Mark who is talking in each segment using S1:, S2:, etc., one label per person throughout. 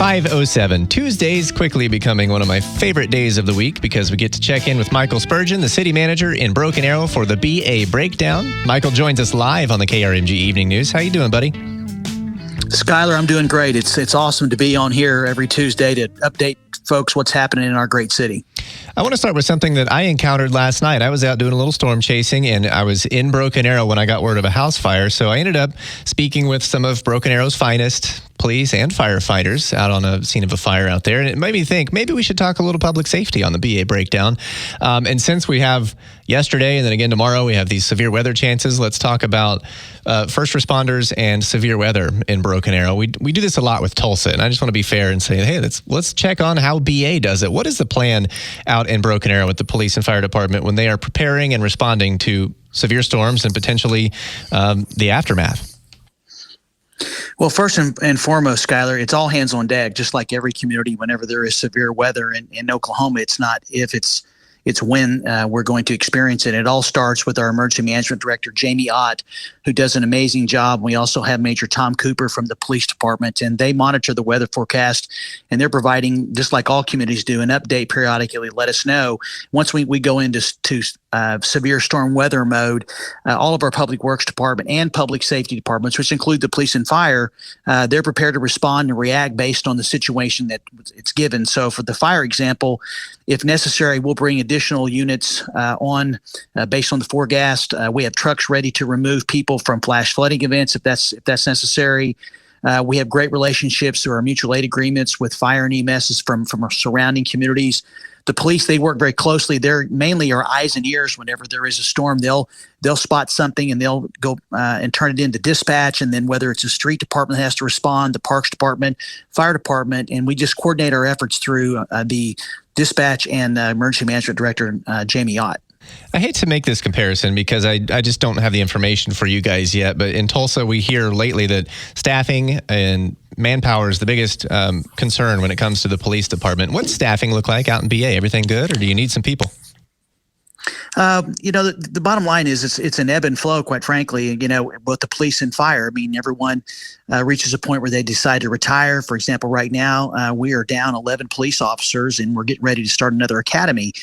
S1: 5:07. Tuesdays quickly becoming one of my favorite days of the week because we get to check in with Michael Spurgeon, the city manager in Broken Arrow, for the BA Breakdown. Michael joins us live on the KRMG Evening News. How you doing, buddy?
S2: Skyler, I'm doing great. It's awesome to be on here every Tuesday to update folks what's happening in our great city.
S1: I want to start with something that I encountered last night. I was out doing a little storm chasing, and I was in Broken Arrow when I got word of a house fire. So I ended up speaking with some of Broken Arrow's finest police and firefighters out on a scene of a fire out there. And it made me think maybe we should talk a little public safety on the BA Breakdown. And since we have yesterday and then again tomorrow, we have these severe weather chances, let's talk about first responders and severe weather in Broken Arrow. We do this a lot with Tulsa, and I just want to be fair and say, hey, let's check on how BA does it. What is the plan out in Broken Arrow with the police and fire department when they are preparing and responding to severe storms and potentially the aftermath?
S2: Well, first and foremost, Skyler, it's all hands on deck, just like every community. Whenever there is severe weather in Oklahoma, it's not if, it's when we're going to experience it. It all starts with our emergency management director, Jamie Ott, who does an amazing job. We also have Major Tom Cooper from the police department, and they monitor the weather forecast, and they're providing, just like all communities do, an update periodically. Let us know once we go into severe storm weather mode. All of our public works department and public safety departments, which include the police and fire, they're prepared to respond and react based on the situation that it's given. So for the fire example, if necessary, we'll bring additional units on based on the forecast. We have trucks ready to remove people from flash flooding events if that's necessary. We have great relationships through our mutual aid agreements with fire and EMSs from our surrounding communities. The police, they work very closely. They're mainly our eyes and ears whenever there is a storm. They'll spot something and they'll go and turn it into dispatch. And then whether it's a street department that has to respond, the parks department, fire department, and we just coordinate our efforts through the dispatch and emergency management director, Jamie Ott.
S1: I hate to make this comparison because I just don't have the information for you guys yet, but in Tulsa, we hear lately that staffing and manpower is the biggest concern when it comes to the police department. What's staffing look like out in BA? Everything good, or do you need some people?
S2: The bottom line is it's an ebb and flow, quite frankly, both the police and fire. I mean, everyone reaches a point where they decide to retire. For example, right now, we are down 11 police officers and we're getting ready to start another academy.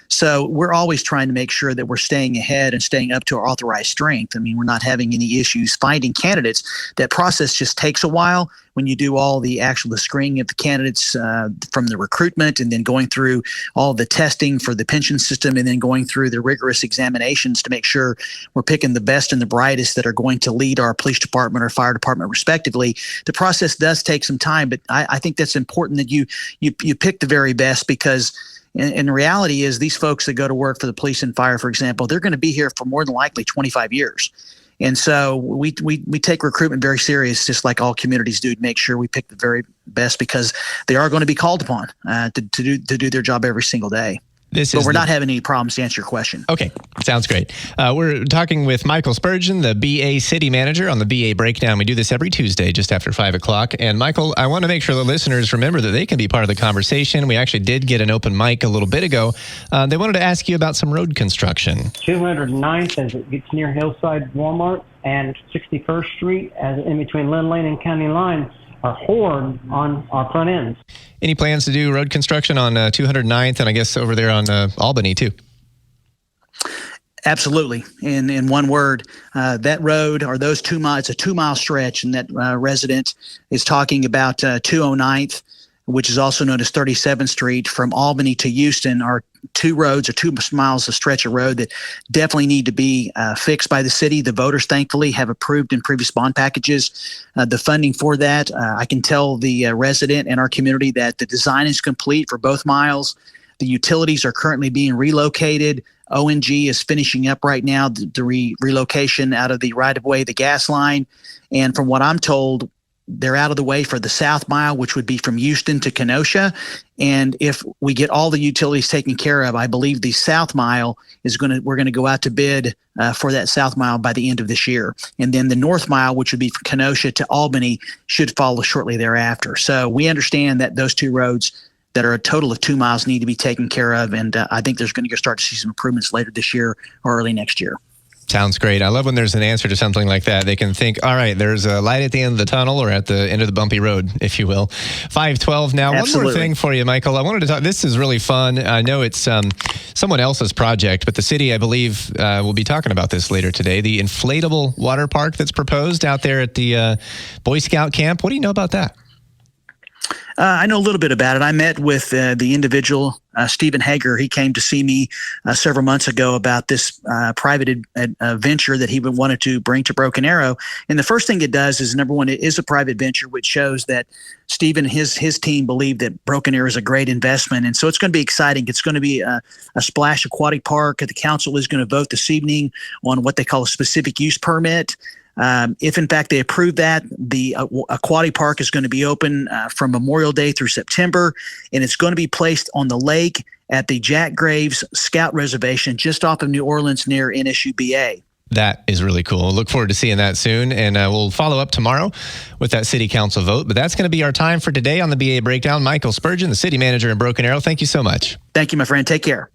S2: So we're always trying to make sure that we're staying ahead and staying up to our authorized strength. I mean, we're not having any issues finding candidates. That process just takes a while when you do all the screening of the candidates from the recruitment and then going through all the testing for the pension system and then going through the rigorous examinations to make sure we're picking the best and the brightest that are going to lead our police department or fire department respectively. The process does take some time, but I think that's important that you pick the very best because and the reality is these folks that go to work for the police and fire, for example, they're going to be here for more than likely 25 years. And so we take recruitment very serious, just like all communities do, to make sure we pick the very best because they are going to be called upon to do their job every single day. But we're not having any problems to answer your question.
S1: Okay, sounds great. We're talking with Michael Spurgeon, the BA City Manager on the BA Breakdown. We do this every Tuesday just after 5 o'clock. And Michael, I want to make sure the listeners remember that they can be part of the conversation. We actually did get an open mic a little bit ago. They wanted to ask you about some road construction.
S3: 209th as it gets near Hillside Walmart and 61st Street as in between Lynn Lane and County Line are horrid on our front ends.
S1: Any plans to do road construction on 209th and I guess over there on Albany too?
S2: Absolutely. In one word, that road or those 2 miles, it's a 2 mile stretch, and that resident is talking about 209th, which is also known as 37th Street, from Albany to Houston, are two roads or 2 miles of stretch of road that definitely need to be fixed by the city. The voters, thankfully, have approved in previous bond packages the funding for that. I can tell the resident and our community that the design is complete for both miles. The utilities are currently being relocated. ONG is finishing up right now the relocation out of the right-of-way, the gas line. And from what I'm told, they're out of the way for the South Mile, which would be from Houston to Kenosha. And if we get all the utilities taken care of, I believe the South Mile we're going to go out to bid for that South Mile by the end of this year. And then the North Mile, which would be from Kenosha to Albany, should follow shortly thereafter. So we understand that those two roads that are a total of 2 miles need to be taken care of. And I think there's going to start to see some improvements later this year or early next year.
S1: Sounds great. I love when there's an answer to something like that. They can think, all right, there's a light at the end of the tunnel or at the end of the bumpy road, if you will. 5:12 now.
S2: Absolutely.
S1: One more thing for you, Michael. I wanted to talk. This is really fun. I know it's someone else's project, but the city, I believe, will be talking about this later today. The inflatable water park that's proposed out there at the Boy Scout camp. What do you know about that?
S2: I know a little bit about it. I met with the individual, Stephen Hager. He came to see me several months ago about this private venture that he wanted to bring to Broken Arrow. And the first thing it does is, number one, it is a private venture, which shows that Stephen and his team believe that Broken Arrow is a great investment. And so it's going to be exciting. It's going to be a splash aquatic park. The council is going to vote this evening on what they call a specific use permit. If in fact they approve that, the aquatic park is going to be open from Memorial Day through September, and it's going to be placed on the lake at the Jack Graves Scout Reservation just off of New Orleans near NSUBA.
S1: That is really cool. Look forward to seeing that soon, and we'll follow up tomorrow with that city council vote. But that's going to be our time for today on the BA Breakdown. Michael Spurgeon, the city manager in Broken Arrow, thank you so much.
S2: Thank you, my friend. Take care.